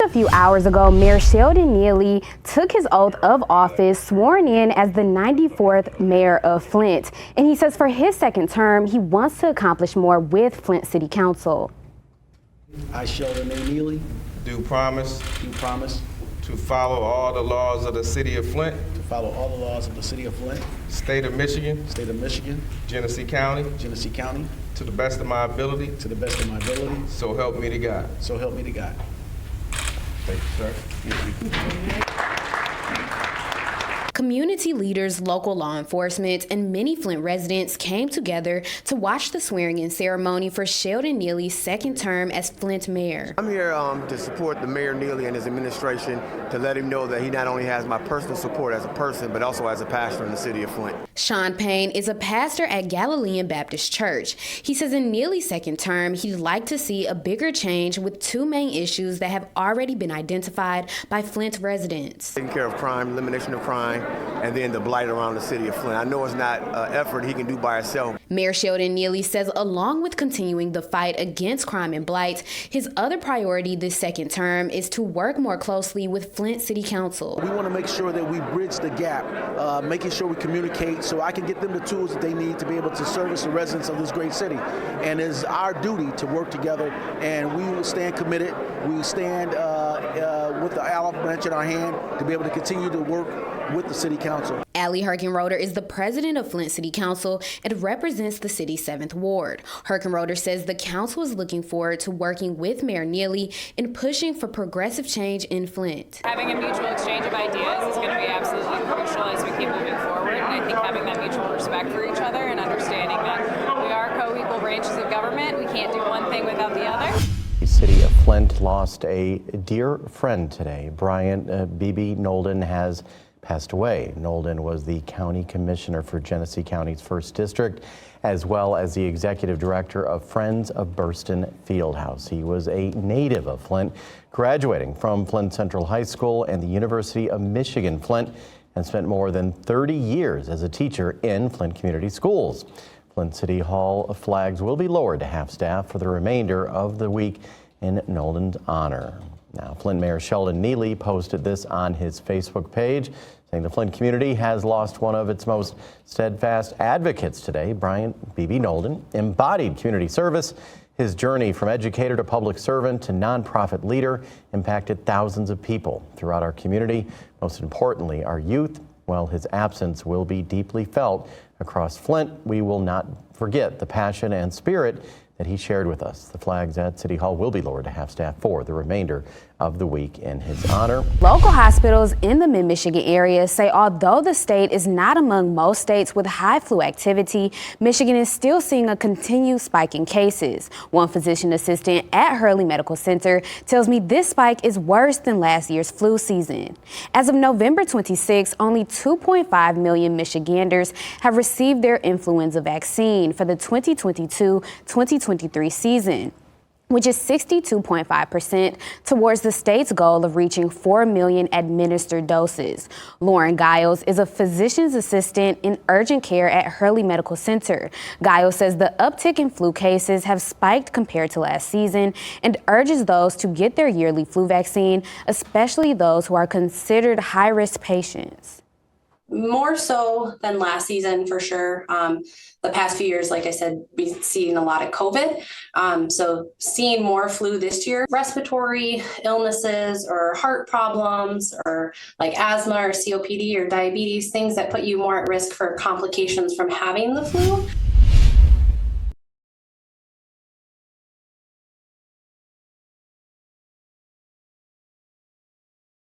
A few hours ago, Mayor Sheldon Neeley took his oath of office, sworn in as the 94th mayor of Flint. And he says for his second term, he wants to accomplish more with Flint City Council. I, Sheldon Neeley, do promise to follow all the laws of the City of Flint, of the City of Flint, State of Michigan, Genesee County, to the best of my ability, so help me to God. Thank you, sir. Community leaders, local law enforcement, and many Flint residents came together to watch the swearing-in ceremony for Sheldon Neeley's second term as Flint mayor. I'm here to support the Mayor Neeley and his administration, to let him know that he not only has my personal support as a person, but also as a pastor in the City of Flint. Sean Payne is a pastor at Galilean Baptist Church. He says in Neeley's second term, he'd like to see a bigger change with two main issues that have already been identified by Flint residents. Taking care of crime, elimination of crime, and then the blight around the City of Flint. I know it's not an effort he can do by himself. Mayor Sheldon Neeley says along with continuing the fight against crime and blight, his other priority this second term is to work more closely with Flint City Council. We want to make sure that we bridge the gap, making sure we communicate so I can get them the tools that they need to be able to service the residents of this great city. And it's our duty to work together, and we will stand committed. We stand with the olive branch in our hand to be able to continue to work with the City Council. Allie Herkenroder is the president of Flint City Council and represents the city's 7th Ward. Herkenroder says the council is looking forward to working with Mayor Neeley and pushing for progressive change in Flint. Having a mutual exchange of ideas is going to be absolutely crucial as we keep moving forward, and I think having that mutual respect for each other and understanding that we are co-equal branches of government, we can't do one thing without the other. The City of Flint lost a dear friend today. Bryant Nolden has passed away. Nolden was the county commissioner for Genesee County's 1st District, as well as the executive director of Friends of Burston Fieldhouse. He was a native of Flint, graduating from Flint Central High School and the University of Michigan Flint, and spent more than 30 years as a teacher in Flint community schools. Flint City Hall flags will be lowered to half-staff for the remainder of the week in Nolden's honor. Now, Flint Mayor Sheldon Neeley posted this on his Facebook page, saying the Flint community has lost one of its most steadfast advocates today. Bryant Nolden embodied community service. His journey from educator to public servant to nonprofit leader impacted thousands of people throughout our community, most importantly, our youth. Well, his absence will be deeply felt across Flint. We will not forget the passion and spirit that he shared with us. The flags at City Hall will be lowered to half-staff for the remainder of the week in his honor. Local hospitals in the Mid-Michigan area say although the state is not among most states with high flu activity, Michigan is still seeing a continued spike in cases. One physician assistant at Hurley Medical Center tells me this spike is worse than last year's flu season. As of November 26, only 2.5 million Michiganders have received their influenza vaccine for the 2022-2023 season, which is 62.5% towards the state's goal of reaching 4 million administered doses. Lauren Giles is a physician's assistant in urgent care at Hurley Medical Center. Giles says the uptick in flu cases have spiked compared to last season and urges those to get their yearly flu vaccine, especially those who are considered high-risk patients. More so than last season, for sure. The past few years, like I said, we've seen a lot of COVID. So seeing more flu this year, respiratory illnesses or heart problems or like asthma or COPD or diabetes, things that put you more at risk for complications from having the flu.